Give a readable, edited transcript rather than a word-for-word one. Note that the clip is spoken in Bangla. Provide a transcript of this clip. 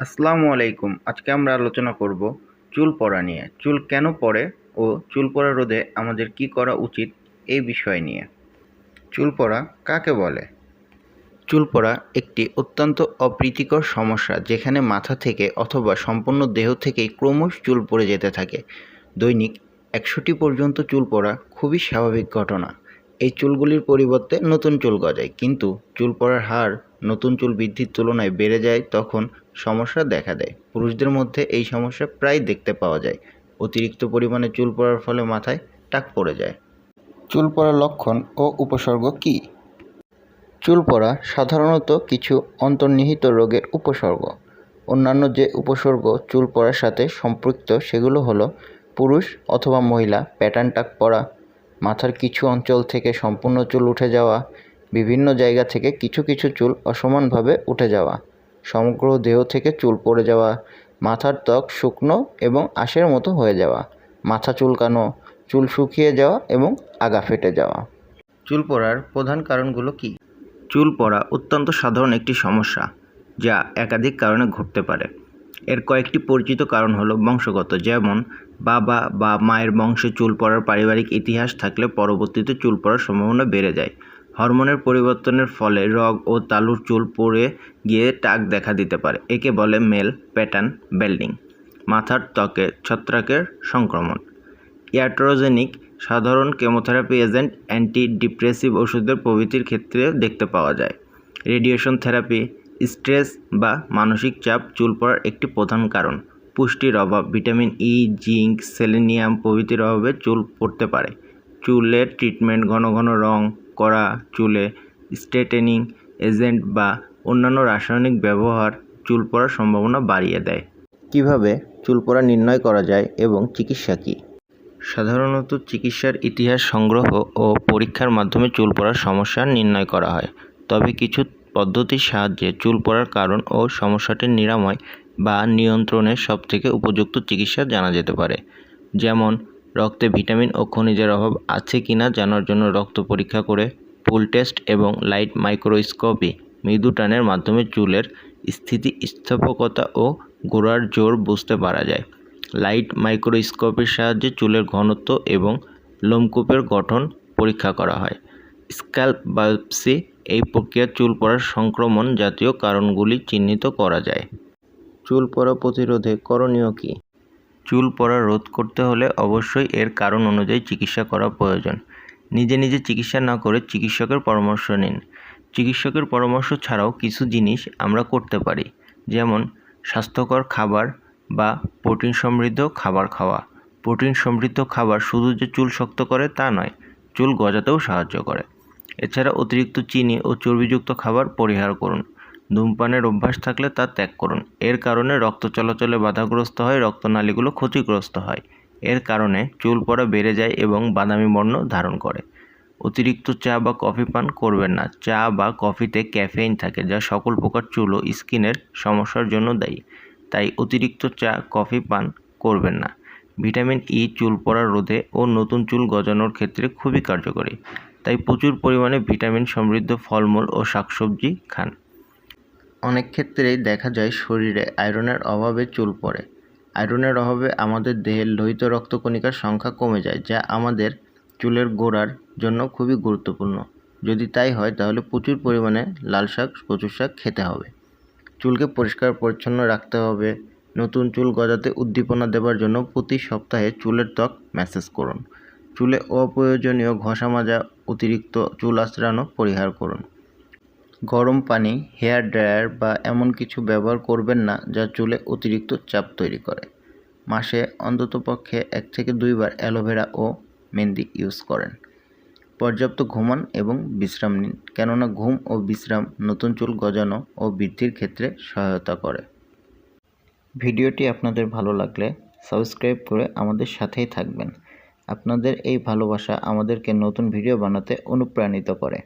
আসসালামু আলাইকুম। আজকে আমরা আলোচনা করব চুল পড়া নিয়ে। চুল কেন পড়ে ও চুল পড়া রোধে আমাদের কি করা উচিত এই বিষয় নিয়ে। চুল পড়া কাকে বলে? চুল পড়া একটি অত্যন্ত অপ্রীতিকর সমস্যা যেখানে মাথা থেকে অথবা সম্পূর্ণ দেহ থেকেই ক্রমশ চুল পড়ে যেতে থাকে। দৈনিক ১০০টি পর্যন্ত চুল পড়া খুবই স্বাভাবিক ঘটনা। এই চুলগুলির পরিবর্তে নতুন চুল গজায়, কিন্তু চুল পড়ার হার নতুন চুল বৃদ্ধির তুলনায় বেড়ে যায়, তখন সমস্যা দেখা দেয়। পুরুষদের মধ্যে এই সমস্যা প্রায় দেখতে পাওয়া যায়। অতিরিক্ত পরিমাণে চুল পড়ার ফলে মাথায় টাক পড়ে যায়। চুল পড়ার লক্ষণ ও উপসর্গ কী? চুল পড়া সাধারণত কিছু অন্তর্নিহিত রোগের উপসর্গ। অন্যান্য যে উপসর্গ চুল পড়ার সাথে সম্পৃক্ত সেগুলো হলো পুরুষ অথবা মহিলা প্যাটার্ন টাক পড়া, মাথার কিছু অঞ্চল থেকে সম্পূর্ণ চুল উঠে যাওয়া, বিভিন্ন জায়গা থেকে কিছু কিছু চুল অসমানভাবে উঠে যাওয়া, সমগ্র দেহ থেকে চুল পড়ে যাওয়া, মাথার ত্বক শুকনো এবং আঁশের মতো হয়ে যাওয়া, মাথা চুলকানো, চুল শুকিয়ে যাওয়া এবং আগা ফেটে যাওয়া। চুল পড়ার প্রধান কারণগুলো কী? চুল পড়া অত্যন্ত সাধারণ একটি সমস্যা যা একাধিক কারণে ঘটতে পারে। এর কয়েকটি পরিচিত কারণ হলো বংশগত, যেমন বাবা বা মায়ের বংশে চুল পড়ার পারিবারিক ইতিহাস থাকলে পরবর্তীতে চুল পড়ার সম্ভাবনা বেড়ে যায়। হরমোনের পরিবর্তনের ফলে রগ ও তালুর চুল পড়ে গিয়ে টাক দেখা দিতে পারে, একে বলে মেল প্যাটার্ন বেল্ডিং। মাথার ত্বকে ছত্রাকের সংক্রমণ। ইয়াট্রোজেনিক সাধারণ কেমোথেরাপি এজেন্ট, অ্যান্টি ডিপ্রেসিভ ওষুধের প্রভৃতির ক্ষেত্রে দেখতে পাওয়া যায়। রেডিয়েশন থেরাপি, স্ট্রেস বা মানসিক চাপ চুল পড়ার একটি প্রধান কারণ। পুষ্টির অভাব, ভিটামিন ই, জিঙ্ক, সেলেনিয়াম প্রভৃতির অভাবে চুল পড়তে পারে। চুলের ট্রিটমেন্ট, ঘন ঘন রং করা, চুলে স্ট্রেটেনিং এজেন্ট বা অন্যান্য রাসায়নিক ব্যবহার চুল পড়ার সম্ভাবনা বাড়িয়ে দেয়। কিভাবে চুল পড়া নির্ণয় করা যায় এবং চিকিৎসা কী? সাধারণত চিকিৎসার ইতিহাস সংগ্রহ ও পরীক্ষার মাধ্যমে চুল পড়ার সমস্যা নির্ণয় করা হয়। তবে কিছু পদ্ধতির সাহায্যে চুল পড়ার কারণ ও সমস্যাটির নিরাময় বা নিয়ন্ত্রণের সবথেকে উপযুক্ত চিকিৎসা জানা যেতে পারে। যেমন রক্তে ভিটামিন ও খনিজের অভাব আছে কিনা জানার জন্য রক্ত পরীক্ষা করে, পুল টেস্ট এবং লাইট মাইক্রোস্কোপি মৃদু টানের মাধ্যমে চুলের স্থিতিস্থাপকতা ও গোড়ার জোর বুঝতে পারা যায়। লাইট মাইক্রোস্কোপের সাহায্যে চুলের ঘনত্ব এবং লোমকূপের গঠন পরীক্ষা করা হয়। স্ক্যাল্প বায়োপসি এই প্রক্রিয়া চুল পড়ার সংক্রমণ জাতীয় কারণগুলি চিহ্নিত করা যায়। চুল পড়া প্রতিরোধে করণীয় কী? চুল পড়া রোধ করতে হলে অবশ্যই এর কারণ অনুযায়ী চিকিৎসা করা প্রয়োজন। নিজে নিজে চিকিৎসা না করে চিকিৎসকের পরামর্শ নিন। চিকিৎসকের পরামর্শ ছাড়াও কিছু জিনিস আমরা করতে পারি, যেমন স্বাস্থ্যকর খাবার বা প্রোটিন সমৃদ্ধ খাবার খাওয়া। প্রোটিন সমৃদ্ধ খাবার শুধু যে চুল শক্ত করে তা নয়, চুল গজাতেও সাহায্য করে। এছাড়া অতিরিক্ত চিনি ও চর্বিযুক্ত খাবার পরিহার করুন। ধূমপানের অভ্যাস থাকলে তা ত্যাগ করুন। এর কারণে রক্ত চলাচলে বাধাগ্রস্ত হয়, রক্তনালীগুলো ক্ষতিগ্রস্ত হয়। এর কারণে চুল পড়া বেড়ে যায় এবং বাদামি বর্ণ ধারণ করে। অতিরিক্ত চা বা কফি পান করবেন না। চা বা কফিতে ক্যাফেইন থাকে, যা সকল প্রকার চুল ও স্কিনের সমস্যার জন্য দায়ী। তাই অতিরিক্ত চা কফি পান করবেন না। ভিটামিন ই চুল পড়া রোধে ও নতুন চুল গজানোর ক্ষেত্রে খুবই কার্যকরী। তাই প্রচুর পরিমাণে ভিটামিন সমৃদ্ধ ফলমূল ও শাকসবজি খান। অনেক ক্ষেত্রেই দেখা যায় শরীরে আয়রনের অভাবে চুল পড়ে। আয়রনের অভাবে আমাদের দেহের লোহিত রক্তকণিকার সংখ্যা কমে যায়, যা আমাদের চুলের গোড়ার জন্য খুবই গুরুত্বপূর্ণ। যদি তাই হয় তাহলে প্রচুর পরিমাণে লাল শাক, কচুর শাক খেতে হবে। চুলকে পরিষ্কার পরিচ্ছন্ন রাখতে হবে। নতুন চুল গজাতে উদ্দীপনা দেওয়ার জন্য প্রতি সপ্তাহে চুলের ত্বক ম্যাসাজ করুন। চুলে অপ্রয়োজনীয় ঘষা মাজা, অতিরিক্ত চুল আঁচড়ানো পরিহার করুন। গরম পানি, হেয়ার ড্রায়ার বা এমন কিছু ব্যবহার করবেন না যা চুলে অতিরিক্ত চাপ তৈরি করে। মাসে অন্ততপক্ষে 1 থেকে 2 বার অ্যালোভেরা ও মেহেদি ইউজ করেন। পর্যাপ্ত ঘুমান এবং বিশ্রাম নিন, কেননা ঘুম ও বিশ্রাম নতুন চুল গজানো ও বৃদ্ধির ক্ষেত্রে সহায়তা করে। ভিডিওটি আপনাদের ভালো লাগলে সাবস্ক্রাইব করে আমাদের সাথেই থাকবেন। আপনাদের এই ভালোবাসা আমাদেরকে নতুন ভিডিও বানাতে অনুপ্রাণিত করে।